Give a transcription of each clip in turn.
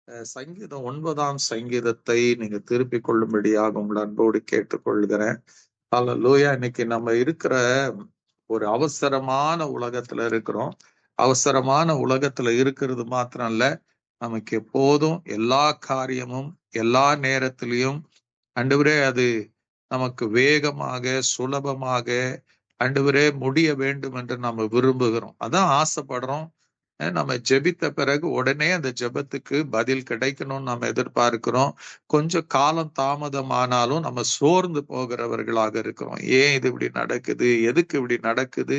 சங்கீதம் 9ஆம் சங்கீதத்தை நீங்க திருப்பிக் கொள்ளும்படியாக உங்களை அன்போடு கேட்டுக்கொள்கிறேன். அல்லேலூயா. இன்னைக்கு நம்ம இருக்கிற ஒரு அவசரமான உலகத்துல இருக்கிறோம். அவசரமான உலகத்துல இருக்கிறது மாத்திரம் இல்ல, நமக்கு எப்போதும் எல்லா காரியமும் எல்லா நேரத்திலையும் ஆண்டவரே அது நமக்கு வேகமாக சுலபமாக ஆண்டவரே முடிய வேண்டும் என்று நம்ம விரும்புகிறோம். அதான் ஆசைப்படுறோம். நம்ம ஜெபித்த பிறகு உடனே அந்த ஜெபத்துக்கு பதில் கிடைக்கணும்னு நம்ம எதிர்பார்க்கிறோம். கொஞ்சம் காலம் தாமதமானாலும் நம்ம சோர்ந்து போகிறவர்களாக இருக்கிறோம். ஏன் இது இப்படி நடக்குது, எதுக்கு இப்படி நடக்குது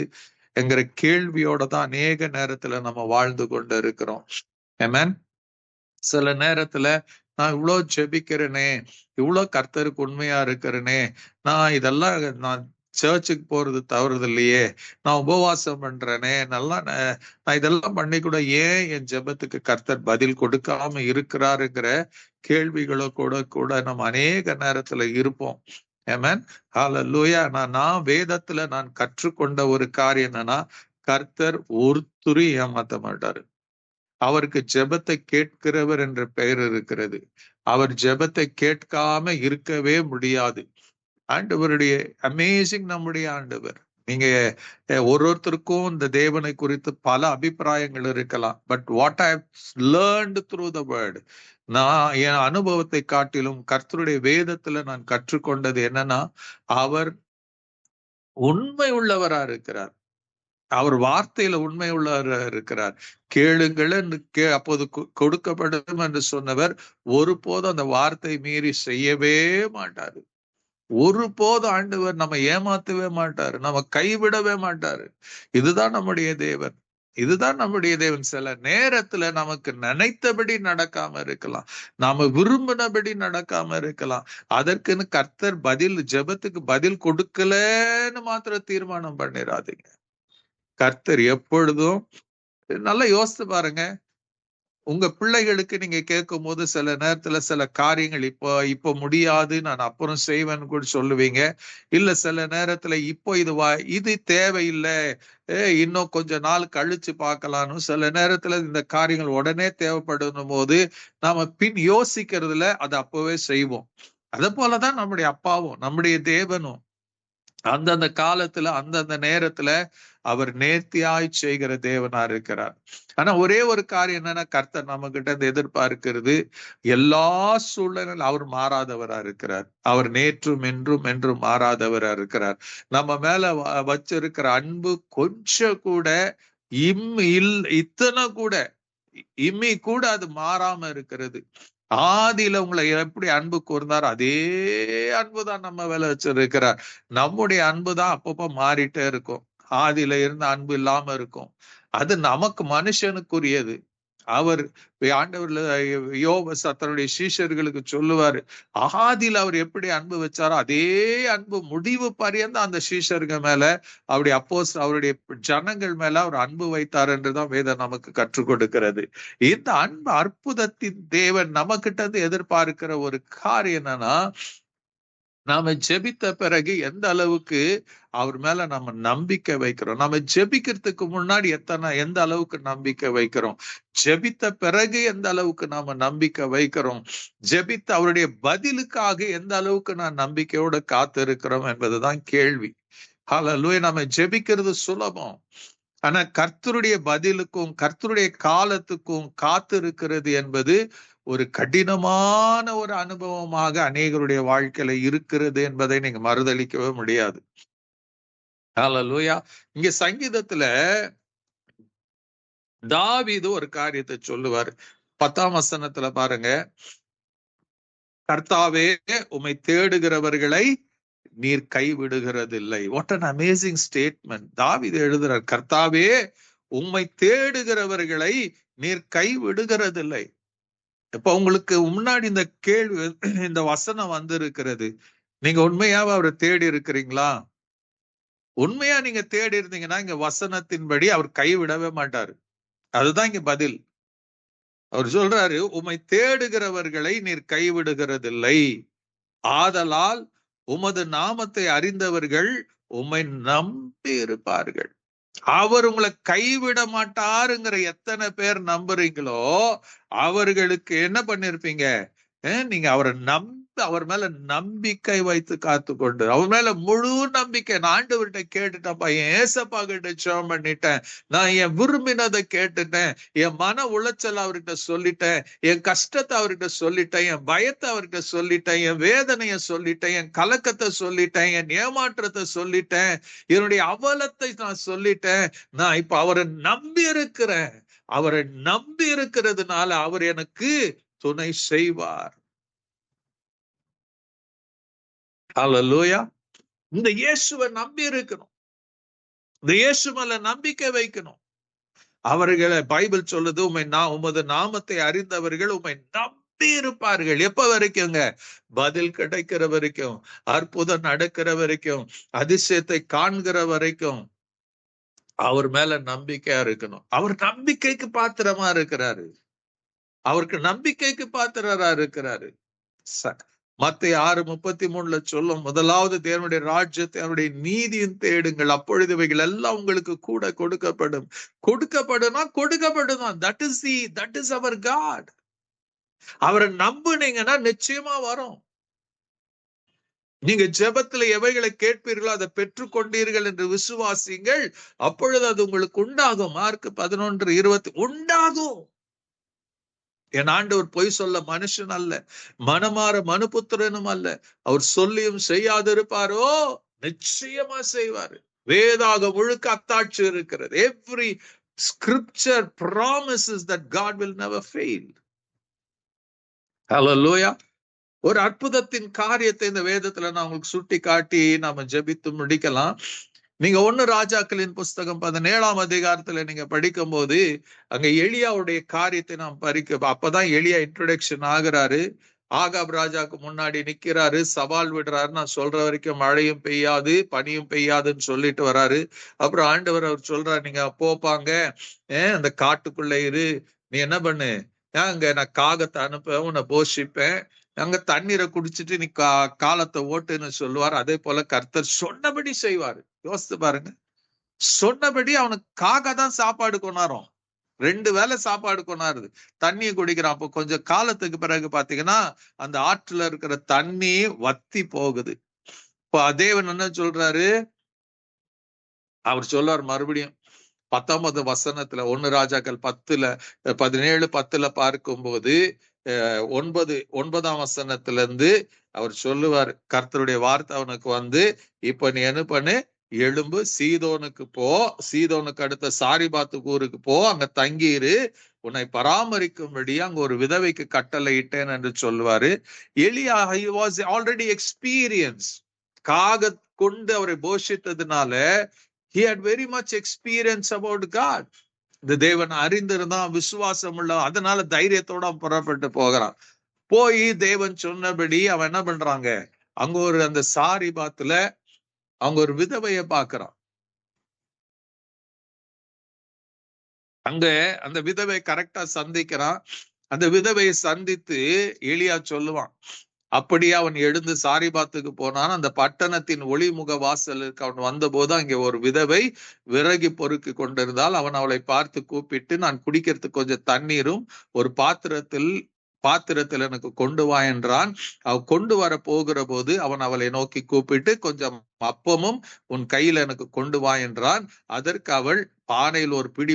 என்கிற கேள்வியோட தான் அநேக நேரத்துல நம்ம வாழ்ந்து கொண்டு இருக்கிறோம். ஆமென். சில நேரத்துல நான் இவ்வளோ ஜெபிக்கிறேனே, இவ்வளோ கர்த்தருக்கு உண்மையா இருக்கிறேனே, நான் இதெல்லாம் நான் சர்ச்சுக்கு போறது தவறுது இல்லையே, நான் உபவாசம் பண்றேனே, நான் இதெல்லாம் பண்ணி கூட ஏன் என் ஜெபத்துக்கு கர்த்தர் பதில் கொடுக்காம இருக்கிறாருங்கிற கேள்விகளோ கூட கூட நம்ம அநேக நேரத்துல இருப்போம். ஆமென். ஹalleluya. நான் வேதத்துல நான் கற்றுக்கொண்ட ஒரு காரியம் என்னன்னா, கர்த்தர் ஒருத்தரையும் ஏமாத்த மாட்டாரு. அவருக்கு ஜெபத்தை கேட்கிறவர் என்ற பெயர் இருக்கிறது. அவர் ஜெபத்தை கேட்காம இருக்கவே முடியாது. ஆண்டவருடைய அமேசிங் நம்முடைய ஆண்டவர். நீங்க ஒருத்தருக்கும் இந்த தேவனை குறித்து பல அபிப்பிராயங்கள் இருக்கலாம். But what I learned through the word, நான் என் அனுபவத்தை காட்டிலும் கர்த்தருடைய வேதத்துல நான் கற்றுக்கொண்டது என்னன்னா, அவர் உண்மை உள்ளவரா இருக்கிறார். அவர் வார்த்தையில உண்மை உள்ளவரா இருக்கிறார். கேளுங்கள் என்று அப்போது கொடுக்கப்படும் என்று சொன்னவர் ஒருபோதும் அந்த வார்த்தை மீறி செய்யவே மாட்டாரு. ஒருபோதும் ஆண்டவர் நம்ம ஏமாத்தவே மாட்டாரு, நம்ம கைவிடவே மாட்டாரு. இதுதான் நம்முடைய தேவன். இதுதான் நம்முடைய தேவன். சில நேரத்துல நமக்கு நினைத்தபடி நடக்காம இருக்கலாம், நாம விரும்பினபடி நடக்காம இருக்கலாம். அதற்குன்னு கர்த்தர் ஜெபத்துக்கு பதில் கொடுக்கலன்னு மாத்திரம் தீர்மானம் பண்ணிடாதீங்க. கர்த்தர் எப்பொழுதும் நல்லா யோசித்து பாருங்க. உங்க பிள்ளைகளுக்கு நீங்க கேட்கும் போது சில நேரத்துல சில காரியங்கள் இப்போ முடியாது, நான் அப்புறம் செய்வேன்னு கூட சொல்லுவீங்க. இல்ல சில நேரத்துல இப்போ இது தேவையில்லை, இன்னும் கொஞ்ச நாள் கழிச்சு பார்க்கலான்னு சில நேரத்துல இந்த காரியங்கள் உடனே தேவைப்படும் போது நாம பின் யோசிக்கிறதுல அதை அப்பவே செய்வோம். அதே போலதான் நம்முடைய அப்பாவும் நம்முடைய தேவனும் அந்தந்த காலத்துல அந்தந்த நேரத்துல அவர் நேர்த்தியாய் செய்கிற தேவனா இருக்கிறார். ஆனா ஒரே ஒரு காரியம் என்னன்னா, கர்த்தர் நம்ம கிட்ட இருந்து எதிர்பார்க்கிறது, எல்லா சூழ்நிலையிலும் அவர் மாறாதவரா இருக்கிறார். அவர் நேற்றும் என்றும் என்றும் மாறாதவரா இருக்கிறார். நம்ம மேல வச்சிருக்கிற அன்பு கொஞ்சம் கூட இத்தனை கூட இம்மி கூட அது மாறாம இருக்கிறது. ஆதியில உங்களை எப்படி அன்பு கூர்ந்தார் அதே அன்புதான் நம்ம மேல வச்சிருக்கிறார். நம்முடைய அன்புதான் அப்பப்ப மாறிட்டே இருக்கும். ஆதியில இருந்த அன்பு இல்லாம இருக்கும். அது நமக்கு மனுஷனுக்குரியது. அவர் ஆண்டவர்ல யோபு தன்னுடைய சீஷர்களுக்கு சொல்லுவாரு, ஆதியில அவர் எப்படி அன்பு வச்சாரோ அதே அன்பு முடிவு பரியந்தம் அந்த சீஷர்கள் மேல அவருடைய ஜனங்கள் மேல அவர் அன்பு வைத்தார் என்றுதான் வேதம் நமக்கு கற்றுக் கொடுக்கிறது. இந்த அன்பு அற்புதத்தின் தேவன் நம்ம கிட்ட இருந்து எதிர்பார்க்கிற ஒரு காரியம் என்னன்னா, நாம ஜெபித்த பிறகு எந்த அளவுக்கு அவர் மேல நம்ம நம்பிக்கை வைக்கிறோம். நம்ம ஜெபிக்கிறதுக்கு முன்னாடி எந்த அளவுக்கு நம்பிக்கை வைக்கிறோம், ஜெபித்த பிறகு எந்த அளவுக்கு நாம நம்பிக்கை வைக்கிறோம், ஜெபித்த அவருடைய பதிலுக்காக எந்த அளவுக்கு நான் நம்பிக்கையோட காத்து இருக்கிறோம் என்பதுதான் கேள்வி. ஹல்லேலூயா. நம்ம ஜெபிக்கிறது சுலபம். ஆனா கர்த்தருடைய பதிலுக்கும் கர்த்தருடைய காலத்துக்கும் காத்து இருக்கிறது என்பது ஒரு கடினமான ஒரு அனுபவமாக அநேகருடைய வாழ்க்கையில இருக்கிறது என்பதை நீங்க மறுதளிக்கவே முடியாது. ஹல்லேலூயா. இங்க சங்கீதத்துல தாவீது ஒரு காரியத்தை சொல்லுவார். 10ஆம் வசனத்துல பாருங்க, கர்த்தாவே உம்மை தேடுகிறவர்களை நீர் கைவிடுகிறதில்லை. What an amazing statement. தாவீது எழுதுறார், கர்த்தாவே உம்மை தேடுகிறவர்களை நீர் கைவிடுகிறதில்லை. இப்ப உங்களுக்கு முன்னாடி இந்த கேள்வி, இந்த வசனம் வந்திருக்கிறது, நீங்க உண்மையாவே அவரை தேடி இருக்கிறீங்களா? உண்மையா நீங்க தேடி இருந்தீங்கன்னா இங்க வசனத்தின்படி அவர் கைவிடவே மாட்டாரு. அதுதான் இங்க பதில். அவர் சொல்றாரு, உம்மை தேடுகிறவர்களை நீர் கைவிடுகிறதில்லை, ஆதலால் உமது நாமத்தை அறிந்தவர்கள் உம்மை நம்பி இருப்பார்கள். அவர் உங்களை கைவிட மாட்டாருங்கிற எத்தனை பேர் நம்புறீங்களோ அவர்களுக்கு என்ன பண்ணிருப்பீங்க? நீங்க அவரை அவர் மேல நம்பிக்கை வைத்து காத்து கொண்டு, அவர் மேல முழு நம்பிக்கை. நான் ஆண்டவர்கிட்ட கேட்டுட்டேன்ப்பா, என் ஏசப்பா கிட்ட ஜெபம் பண்ணிட்டேன், நான் என் விரும்பினதை கேட்டுட்டேன், என் மன உளைச்சல் அவர்கிட்ட சொல்லிட்டேன், என் கஷ்டத்தை அவர்கிட்ட சொல்லிட்டேன், என் பயத்தை அவர்கிட்ட சொல்லிட்டேன், என் வேதனையை சொல்லிட்டேன், என் கலக்கத்தை சொல்லிட்டேன், என் ஏமாற்றத்தை சொல்லிட்டேன், என்னுடைய அவலத்தை நான் சொல்லிட்டேன். நான் இப்ப அவரை நம்பி இருக்கிறேன். அவரை நம்பி இருக்கிறதுனால அவர் எனக்கு துணை செய்வார். ஹல்லேலூயா. இந்த இயேசுவை நம்பி இருக்கணும். இந்த இயேசு மேல நம்பிக்கை வைக்கணும். அவர்களை பைபிள் சொல்லுது, உமது நாமத்தை அறிந்தவர்கள் உம்மை நம்பி இருப்பார்கள். எப்ப வரைக்குங்க? பதில் கிடைக்கிற வரைக்கும், அற்புதம் நடக்கிற வரைக்கும், அதிசயத்தை காண்கிற வரைக்கும் அவர் மேல நம்பிக்கையா இருக்கணும். அவர் நம்பிக்கைக்கு பாத்திரமா இருக்கிறாரு. அவருக்கு நம்பிக்கைக்கு பாத்திரரா இருக்கிறாரு. மத்தேயு 6:33 சொல்லும், முதலாவது தேவனுடைய ராஜ்யத்தை அவருடைய நீதியும் தேடுங்கள், அப்பொழுது இவைகள் எல்லாம் உங்களுக்கு கூட கொடுக்கப்படும். கொடுக்கப்படும். That is our God. அவரை நம்புனீங்கன்னா நிச்சயமா வரும். நீங்க ஜெபத்துல எவைகளை கேட்பீர்களோ அதை பெற்றுக் கொண்டீர்கள் என்று விசுவாசிங்கள், அப்பொழுது அது உங்களுக்கு உண்டாகும். மார்க் 11:20 உண்டாகும். என் ஆண்டவர் பொய் சொல்ல மனுஷன் அல்ல, மனமாற மனுபுத்திரனும் அல்ல. அவர் சொல்லியும் செய்யாதிருப்பாரோ? நிச்சயமா செய்வாரு. வேதாக முழுக்க அத்தாட்சி இருக்கிறது. Every scripture promises that God will never fail. Hallelujah. ஒரு அற்புதத்தின் காரியத்தை இந்த வேதத்துல நான் உங்களுக்கு சுட்டி காட்டி நாம ஜெபித்து முடிக்கலாம். நீங்க 1 ராஜாக்களின் புஸ்தகம் 17ஆம் அதிகாரத்துல நீங்க படிக்கும் போது அங்க எலியாவுடைய காரியத்தை நாம் அப்பதான் எலியா இன்ட்ரோடக்ஷன் ஆகுறாரு. ஆகாப் ராஜாக்கு முன்னாடி நிக்கிறாரு, சவால் விடுறாரு, நான் சொல்ற வரைக்கும் மழையும் பெய்யாது பனியும் பெய்யாதுன்னு சொல்லிட்டு வராரு. அப்புறம் ஆண்டவர் அவர் சொல்றாரு, நீங்க போப்பாங்க, அந்த காட்டுக்குள்ள இரு, நீ என்ன பண்ணு, அங்க நான் காகத்தை அனுப்ப, உன்னை போஷிப்பேன், அங்க தண்ணீரை குடிச்சிட்டு நீ காலத்தை ஓட்டுன்னு சொல்லுவார். அதே போல கர்த்தர் சொன்னபடி செய்வாரு. யோசித்து பாருங்க, சொன்னபடி அவனுக்கு தான் சாப்பாடு கொண்டாரும். 2 வேளை சாப்பாடு கொண்டாருது, தண்ணியை குடிக்கிறான். அப்போ கொஞ்சம் காலத்துக்கு பிறகு பாத்தீங்கன்னா அந்த ஆற்றுல இருக்கிற தண்ணி வத்தி போகுது. இப்போ தேவன் என்ன சொல்றாரு, அவர் சொல்றார் மறுபடியும் 19 வசனத்துல 1 ராஜாக்கள் 17:10 பார்க்கும்போது 9ஆம் வசனத்துல இருந்து அவர் சொல்லுவார், கர்த்தருடைய வார்த்தை அவனுக்கு வந்து, இப்ப நீ என்ன பண்ணு, எழும்பு, சீதோனுக்கு போ, சீதோனுக்கு அடுத்த சாரிபாத்து ஊருக்கு போ, அங்க தங்கியிரு, உன்னை பராமரிக்கும்படி அங்க ஒரு விதவைக்கு கட்டளை இட்டேன் என்று சொல்லுவாரு. எலியா he was already experienced. காக கொண்டு அவரை போஷித்ததுனால he had very much experience about God. இந்த தேவன் அறிந்திருந்தான், விசுவாசம் உள்ள, அதனால தைரியத்தோட புறப்பட்டு போகிறான். போய் தேவன் சொன்னபடி அவன் என்ன பண்றாங்க, அங்க ஒரு அந்த சாரிபாத்துல அவங்க ஒரு விதவைய பாக்குறான். அங்க அந்த விதவை கரெக்டா சந்திக்கிறான். அந்த விதவையை சந்தித்து எலியா சொல்லுவான், அப்படியே அவன் எழுந்து சாரிபாத்துக்கு போனான். அந்த பட்டணத்தின் ஒளிமுக வாசலுக்கு அவன் வந்தபோது அங்கே ஒரு விதவை விறகி பொறுக்கி கொண்டிருந்தால், அவன் அவளை பார்த்து கூப்பிட்டு, நான் குடிக்கிறதுக்கு கொஞ்சம் தண்ணீரும் ஒரு பாத்திரத்தில் எனக்கு கொண்டு வா என்றான். அவ கொண்டு வர போகிற போது அவன் அவளை நோக்கி கூப்பிட்டு, கொஞ்சம் அப்பமும் உன் கையில எனக்கு கொண்டு வா என்றான். அதற்கு அவள், பானையில் ஒரு பிடி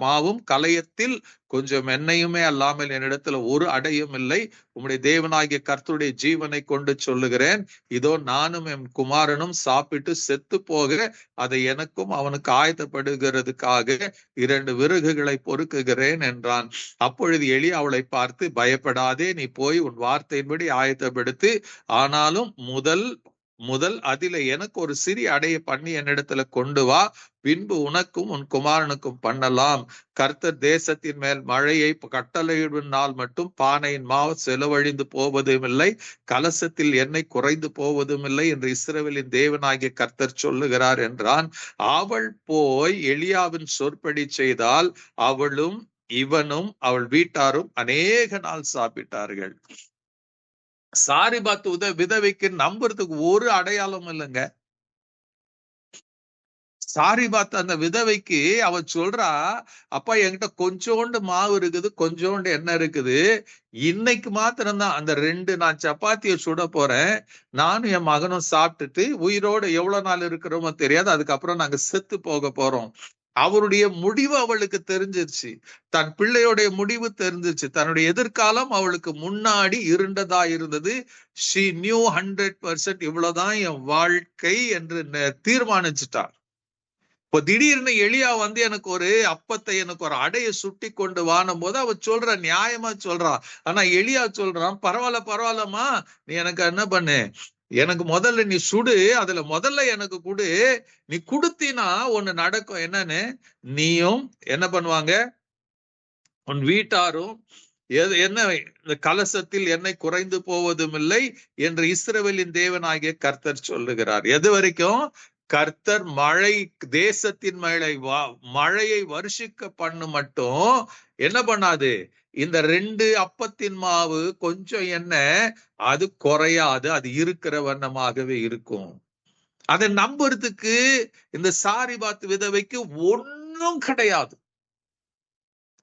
மாவும் கலையத்தில் கொஞ்சம் எண்ணெயுமே அல்லாமல் என்னிடத்துல ஒரு அடையும் இல்லை. உம்முடைய தேவனாகிய கர்த்தருடைய ஜீவனை கொண்டு சொல்லுகிறேன், இதோ நானும் என் குமாரனும் சாப்பிட்டு செத்து போக அதை எனக்கும் அவனுக்கு ஆயத்தப்படுகிறதுக்காக 2 விறகுகளை பொறுக்குகிறேன் என்றான். அப்பொழுது எலியா அவளை பார்த்து, பயப்படாதே, நீ போய் உன் வார்த்தையின்படி ஆயத்தப்படுத்து, ஆனாலும் முதல் அதில எனக்கு ஒரு சிறிய அடைய பண்ணி என்னிடத்துல கொண்டு வா, பின்பு உனக்கும் உன் குமாரனுக்கும் பண்ணலாம். கர்த்தர் தேசத்தின் மேல் மழையை கட்டளையிடும் நாள் மட்டும் பானையின் மாவு செலவழிந்து போவதும் இல்லை, கலசத்தில் எண்ணெய் குறைந்து போவதும் இல்லை என்று இஸ்ரவேலின் தேவனாகிய கர்த்தர் சொல்லுகிறார் என்றான். அவள் போய் எலியாவின் சொற்படி செய்தால் அவளும் இவனும் அவள் வீட்டாரும் அநேக நாள் சாப்பிட்டார்கள். சாரிபாத் விதவைக்கு நம்புறதுக்கு ஒரு அடையாளம் இல்லைங்க. சாரிபாத் அந்த விதவைக்கு அவ சொல்றா, அப்பா என்கிட்ட கொஞ்சோண்டு மாவு இருக்குது, கொஞ்சோண்டு எண்ணெய் இருக்குது, இன்னைக்கு மாத்திரம்தான் அந்த 2 நான் சப்பாத்திய சுட போறேன், நானும் என் மகனும் சாப்பிட்டுட்டு உயிரோடு எவ்வளவு நாள் இருக்கிறோமோ தெரியாது, அதுக்கப்புறம் நாங்க செத்து போக போறோம். அவருடைய முடிவு அவளுக்கு தெரிஞ்சிருச்சு, தன் பிள்ளையோடைய முடிவு தெரிஞ்சிருச்சு, தன்னுடைய எதிர்காலம் அவளுக்கு முன்னாடி இருண்டதா இருந்தது. she knew 100% இவ்வளவுதான் என் வாழ்க்கை என்று தீர்மானிச்சுட்டார். இப்போ திடீர்னு எலியா வந்து எனக்கு ஒரு அப்பத்தை, எனக்கு ஒரு அடையை சுட்டி கொண்டு வானும் போது அவ சொல்ற, நியாயமா சொல்றா. ஆனா எலியா சொல்றான், பரவாயில்லம்மா, நீ எனக்கு என்ன பண்ணு, எனக்கு முதல்ல நீ சுடு, அதுல முதல்ல எனக்கு கொடு, நீ குடுத்தினா ஒண்ணு நடக்கும். என்னன்னு, நீயும் என்ன பண்ணுவாங்க, உன் வீட்டாரும் என்ன, இந்த கலசத்தில் எண்ணெய் குறைந்து போவதும் இல்லை என்று இஸ்ரவேலின் தேவனாகிய கர்த்தர் சொல்லுகிறார். எது வரைக்கும்? கர்த்தர் மழை, தேசத்தின் மழையை வருஷிக்க பண்ணு மட்டும் என்ன பண்ணாது, இந்த 2 அப்பத்தின் மாவு கொஞ்சம் எண்ணெய் அது குறையாது, அது இருக்கிற வண்ணமாகவே இருக்கும். அதை நம்புறதுக்கு இந்த சாரிபாத் விதவைக்கு ஒன்னும் கிடையாது,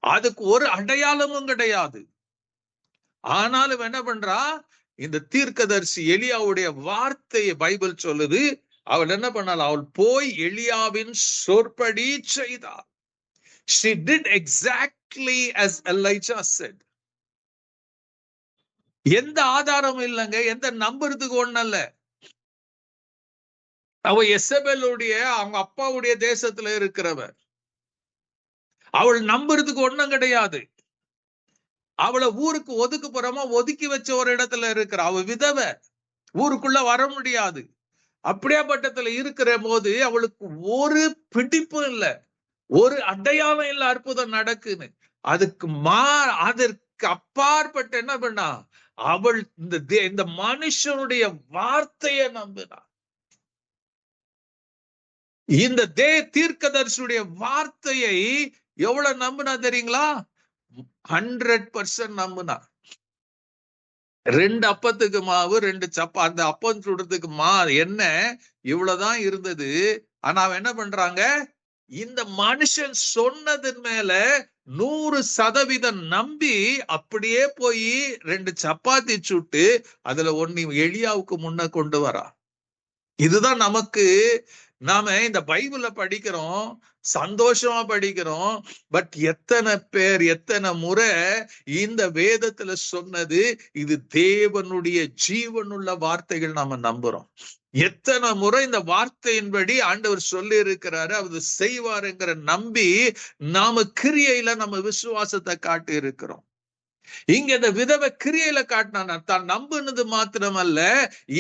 அதுக்கு ஒரு அடையாளமும் கிடையாது. ஆனாலும் என்ன பண்றா, இந்த தீர்க்கதரிசி எலியாவுடைய வார்த்தையை பைபிள் சொல்லுது, அவள் என்ன பண்ணாள், அவள் போய் எலியாவின் சொற்படி செய்தாள். She did exactly as Elijah said. எந்த ஆதாரமும் இல்லைங்க, எந்த நம்புறதுக்கு ஒண்ணு இல்ல. அவ எசபேலுடைய அவங்க அப்பாவுடைய தேசத்துல இருக்கிறவர், அவள் நம்புறதுக்கு ஒண்ணும் கிடையாது. அவளை ஊருக்கு ஒதுக்குப்புறமா ஒதுக்கி வச்ச ஒரு இடத்துல இருக்கிற அவ விதவை, ஊருக்குள்ள வர முடியாது. அப்படியே பட்டத்துல இருக்கிற போது அவளுக்கு ஒரு பிடிப்பும் இல்லை, ஒரு அடையாளம் இல்லை அற்புதம் நடக்குன்னு. அதற்கு அப்பாற்பட்டு என்ன பண்ணா, அவள் இந்த மனுஷனுடைய வார்த்தையை நம்பினா. இந்த தீர்க்கதரிசியுடைய வார்த்தையை எவ்வளவு நம்பினா தெரியுங்களா? 100% நம்பினா. 2 அப்பத்துக்கு மாவு, 2 அந்த அப்பம் சுடுறதுக்கு என்ன இவ்வளவுதான் இருந்தது. ஆனா அவன் என்ன பண்றாங்க, இந்த மனுஷன் சொன்னதன் மேல 100% நம்பி அப்படியே போய் 2 சப்பாத்தி சுட்டு அதுல 1 எலியாவுக்கு முன்ன கொண்டு வரா. இதுதான் நமக்கு, நாம இந்த பைபிள படிக்கிறோம், சந்தோஷமா படிக்கிறோம், பட் எத்தனை பேர் எத்தனை முறை இந்த வேதத்துல சொன்னது இது தேவனுடைய ஜீவனுள்ள வார்த்தைகள் நாம நம்புறோம். எத்தனை முறை இந்த வார்த்தையின்படி ஆண்டவர் சொல்லி இருக்கிறாரு, அது செய்வாருங்கிற நம்பி நாம கிரியையில நம்ம விசுவாசத்தை காட்டி இருக்கிறோம். இங்க இந்த விதவை கிரியையில காட்டினா, தான் நம்புனது மாத்திரமல்ல,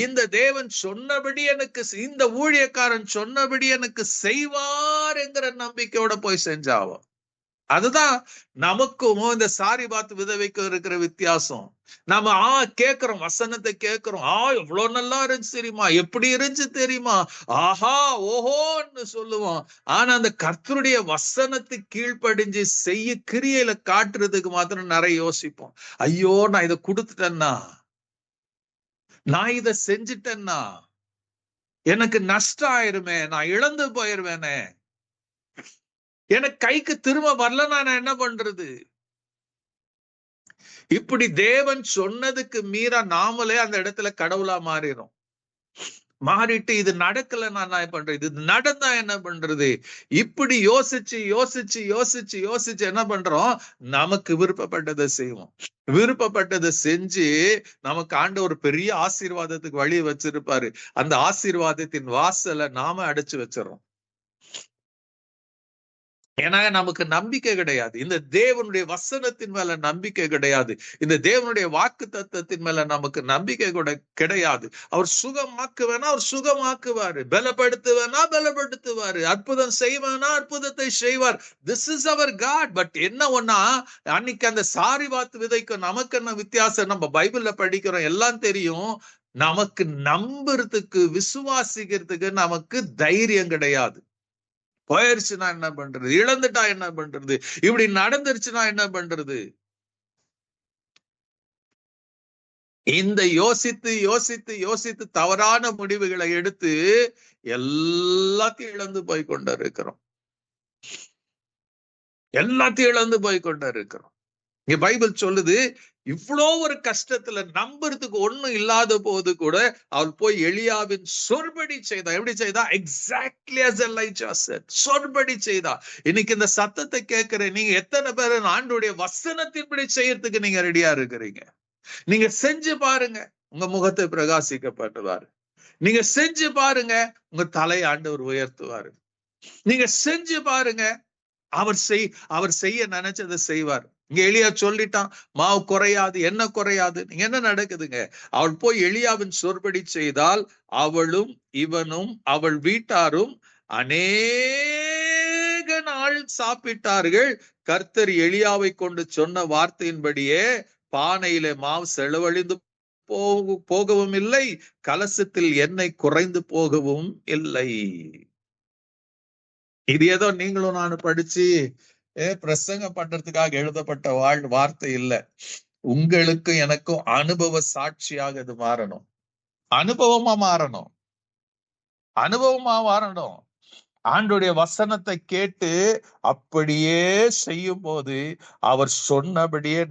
இந்த தேவன் சொன்னபடி எனக்கு, இந்த ஊழியக்காரன் சொன்னபடி எனக்கு செய்வார் என்கிற நம்பிக்கையோட போய் செஞ்சாவோ. அதுதான் நமக்கும் இந்த சாரிபாத் விதவைக்கும் இருக்கிற வித்தியாசம். நாம கேட்கிறோம், வசனத்தை கேட்கிறோம், எவ்வளவு நல்லா இருந்துச்சு தெரியுமா, எப்படி இருந்துச்சு தெரியுமா, ஆஹா ஓஹோன்னு சொல்லுவோம். ஆனா அந்த கர்த்தருடைய வசனத்துக்கு கீழ்ப்படிஞ்சு செய்ய கிரியையில காட்டுறதுக்கு மாத்திரம் நிறைய யோசிப்போம். ஐயோ நான் இதை கொடுத்துட்டேன்னா, நான் இதை செஞ்சுட்டேன்னா எனக்கு நஷ்டம் ஆயிருமே, நான் இழந்து போயிருவேனே, எனக்கு கைக்கு திரும்ப வரல, நான் என்ன பண்றது? இப்படி தேவன் சொன்னதுக்கு மீறா நாமளே அந்த இடத்துல கடவுளா மாறிட்டு இது நடக்கல, நான் என்ன பண்றது, இது நடந்தா என்ன பண்றது, இப்படி யோசிச்சு யோசிச்சு யோசிச்சு யோசிச்சு என்ன பண்றோம், நமக்கு விருப்பப்பட்டதை செய்வோம். விருப்பப்பட்டதை செஞ்சு நமக்கு ஆண்டவர் ஒரு பெரிய ஆசீர்வாதத்துக்கு வழி வச்சிருப்பாரு, அந்த ஆசீர்வாதத்தின் வாசலை நாம அடைச்சு வச்சிடறோம். ஏன்னா நமக்கு நம்பிக்கை கிடையாது, இந்த தேவனுடைய வசனத்தின் மேல நம்பிக்கை கிடையாது, இந்த தேவனுடைய வாக்கு தத்துவத்தின் மேல நமக்கு நம்பிக்கை கூட கிடையாது. அவர் சுகமாக்குவேனா அவர் சுகமாக்குவாரு, பலப்படுத்துவேனா பலப்படுத்துவாரு, அற்புதம் செய்வானா அற்புதத்தை செய்வார். This is our God. But என்ன ஒன்னா, அன்னைக்கு அந்த சாரிபாத் விதைக்கும் நமக்கு என்ன வித்தியாசம், நம்ம பைபிள்ல படிக்கிறோம் எல்லாம் தெரியும், நமக்கு நம்புறதுக்கு விசுவாசிக்கிறதுக்கு நமக்கு தைரியம் கிடையாது. போயிருச்சுன்னா என்ன பண்றது, இழந்துட்டா என்ன பண்றது, இப்படி நடந்துருச்சுன்னா என்ன பண்றது? இந்த யோசித்து யோசித்து யோசித்து தவறான முடிவுகளை எடுத்து எல்லாத்தையும் இழந்து போய் கொண்டிருக்கிறோம். எல்லாத்தையும் இழந்து போய் கொண்டிருக்கிறோம். இங்க பைபிள் சொல்லுது, இவ்வளோ ஒரு கஷ்டத்துல நம்புறதுக்கு ஒண்ணும் இல்லாத போது கூட அவள் போய் எலியாவின் சொற்படி செய்தா. எப்படி செய்தா? Exactly as Elijah said. சொற்படி செய்தா. இன்னைக்கு இந்த சத்தத்தை கேட்கிற நீங்க எத்தனை பேர் ஆண்டவருடைய வசனத்தின்படி செய்யறதுக்கு நீங்க ரெடியா இருக்கிறீங்க? நீங்க செஞ்சு பாருங்க, உங்க முகத்தை பிரகாசிக்கப்பட்டுவாரு. நீங்க செஞ்சு பாருங்க, உங்க தலை ஆண்டவர் உயர்த்துவாரு. நீங்க செஞ்சு பாருங்க, அவர் செய்ய நினைச்சதை செய்வார். இங்க எலியா சொல்லிட்டான், மாவு குறையாது, என்ன குறையாது. நீங்க என்ன நடக்குதுங்க? அவள் போய் எலியாவின் சொற்படி செய்தால் அவளும் இவனும் அவள் வீட்டாரும் அநேக நாள் சாப்பிட்டார்கள். கர்த்தர் எலியாவை கொண்டு சொன்ன வார்த்தையின்படியே பானையிலே மாவு செலவழிந்து போகவும் இல்லை, கலசத்தில் எண்ணெய் குறைந்து போகவும் இல்லை. இது ஏதோ நீங்களும் நானும் படிச்சு பிரசங்கம் பண்றதுக்காக எழுதப்பட்ட வார்த்தை இல்ல. உங்களுக்கும் எனக்கும் அனுபவ சாட்சியாக இது மாறணும். அனுபவமா மாறணும். அனுபவமா மாறணும். ஆண்டுடைய வசனத்தை கேட்டு அப்படியே செய்யும் போது அவர் சொன்னபடியே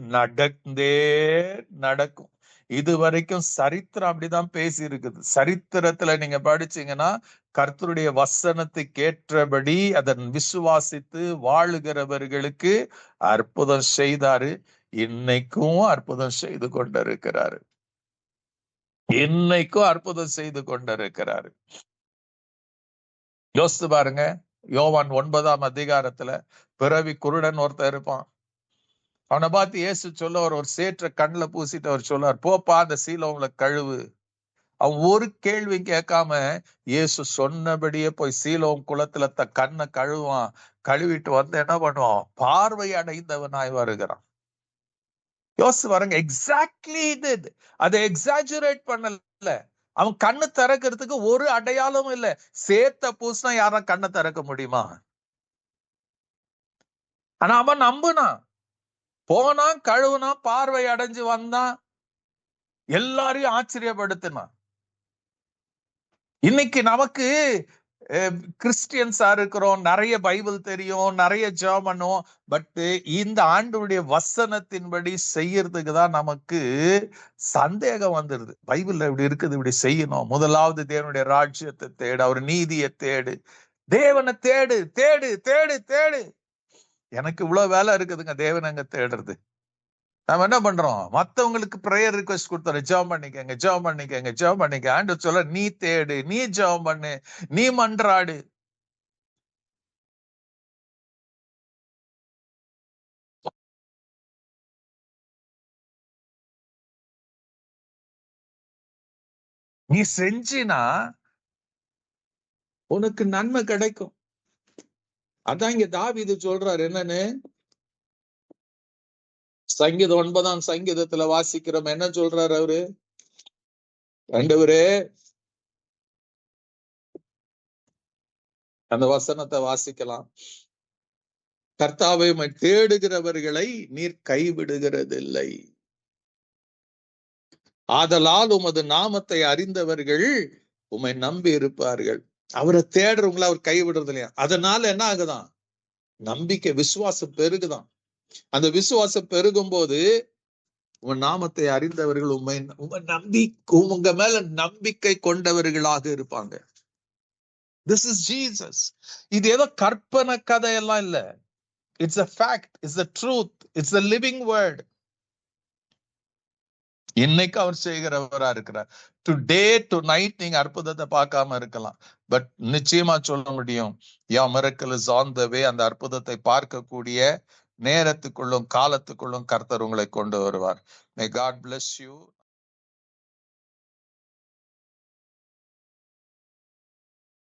நடக்கும். இது வரைக்கும் சரித்திரம் அப்படிதான் பேசி இருக்குது. சரித்திரத்துல நீங்க படிச்சீங்கன்னா கர்த்தருடைய வசனத்துக்கு ஏற்றபடி அதன் விசுவாசித்து வாழுகிறவர்களுக்கு அற்புதம் செய்தாரு. இன்னைக்கும் அற்புதம் செய்து கொண்டிருக்கிறாரு. இன்னைக்கும் அற்புதம் செய்து கொண்டிருக்கிறாரு. யோசித்து பாருங்க, யோவான் 9ஆம் அதிகாரத்துல பிறவி குருடன் ஒருத்தர் இருப்பான். அவனை பார்த்து இயேசு சொல்ல, ஒரு சேற்ற கண்ணுல பூசிட்டு அவர் சொல்லுவார், போப்பா அந்த சீலோவுல கழுவு. அவன் ஒரு கேள்வி கேட்காம இயேசு சொன்னபடியே போய் சீலோம் குளத்துல கண்ணை கழுவான். கழுவிட்டு வந்து என்ன பண்ணுவான்? பார்வை அடைந்தவனாய் வருகிறான். யோசிச்சு பாருங்க, எக்ஸாக்ட்லி இது. அதை எக்ஸாஜுரேட் பண்ணல. அவன் கண்ணு திறக்கிறதுக்கு ஒரு அடையாளமும் இல்லை. சேத்த பூசினா யாரும் கண்ணை திறக்க முடியுமா? ஆனா அவன் நம்புனான், போனான், கழுவுனான், பார்வை அடைஞ்சு வந்தான், எல்லாரையும் ஆச்சரியப்படுத்தினான். இன்னைக்கு நமக்கு கிறிஸ்டியன்ஸா இருக்கிறோம், நிறைய பைபிள் தெரியும், நிறைய ஜெபம் பண்ணுவோம். பட் இந்த ஆண்டவருடைய வசனத்தின்படி செய்யறதுக்கு தான் நமக்கு சந்தேகம் வந்துடுது. பைபிள்ல இப்படி இருக்குது, இப்படி செய்யணும். முதலாவது தேவனுடைய ராஜ்யத்தை தேடு, அவர் நீதியை தேடு, தேவனை தேடு தேடு தேடு தேடு. எனக்கு இவ்வளவு வேலை இருக்குதுங்க தேவன் அங்க தேடுறது. நாம என்ன பண்றோம்? மத்தவங்களுக்கு பிரேயர் ரிக்வெஸ்ட் கொடுத்துறோம், ஜெபம் பண்ணிக்கங்க, ஜெபம் பண்ணிக்கங்க, ஜெபம் பண்ணிக்க. ஆண்டவர் சொல்ல, நீ தேடு, நீ ஜெபம் பண்ணு, நீ மன்றாடு. நீ செஞ்சினா உனக்கு நன்மை கிடைக்கும். அதான் இங்க தாவீது சொல்றாரு என்னன்னு, சங்கீதம் 9ஆம் சங்கீதத்துல வாசிக்கிறோம். என்ன சொல்றாரு அவரு? ஆண்டவரே, அந்த வசனத்தை வாசிக்கலாம். கர்த்தாவை தேடுகிறவர்களை நீர் கைவிடுகிறதில்லை, ஆதலால் உமது நாமத்தை அறிந்தவர்கள் உம்மை நம்பி இருப்பார்கள். அவரை தேடுறவங்களை அவர் கைவிடுறது இல்லையா? அதனால என்ன ஆகுதான்? நம்பிக்கை, விசுவாசம் பெருகுதான். அந்த விசுவாசம் பெருகும் போது உன் நாமத்தை அறிந்தவர்கள் உங்க மேல நம்பிக்கை கொண்டவர்களாக இருப்பாங்க. This is Jesus. இது ஏதோ கற்பனை கதையெல்லாம் இல்ல. It's a fact, it's the truth, it's the living word. இன்னைக்கு அவர் செய்கிறவரா இருக்கிறார். டுடே டு நைட் நீங்க அற்புதத்தை பார்க்காம இருக்கலாம், பட் நிச்சயமா சொல்ல முடியும், miracle is on the way. அந்த அற்புதத்தை பார்க்கக்கூடிய நேரத்துக்குள்ளும் காலத்துக்குள்ளும் கர்த்தர் உங்களை கொண்டு வருவார். May God bless you.